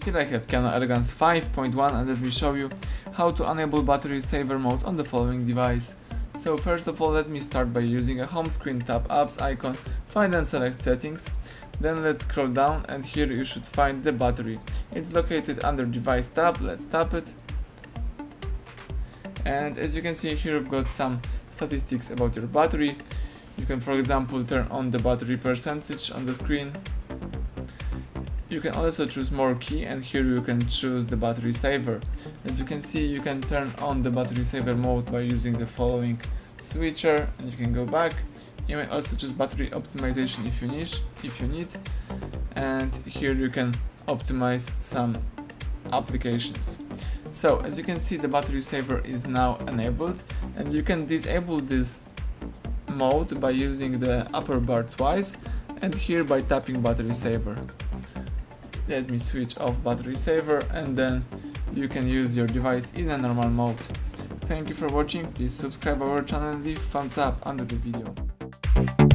Here I have KIANO Elegance 5.1 and let me show you how to enable battery saver mode on the following device. So first of all, let me start by using a home screen, tap apps icon, find and select settings. Then let's scroll down and here you should find the battery. It's located under device tab, let's tap it. And as you can see here, we've got some statistics about your battery. You can, for example, turn on the battery percentage on the screen. You can also choose more key and here you can choose the battery saver. As you can see, you can turn on the battery saver mode by using the following switcher and you can go back. You may also choose battery optimization if you need, and here you can optimize some applications. So as you can see, the battery saver is now enabled and you can disable this mode by using the upper bar twice and here by tapping battery saver. Let me switch off battery saver and then you can use your device in a normal mode. Thank you for watching, please subscribe our channel and leave thumbs up under the video.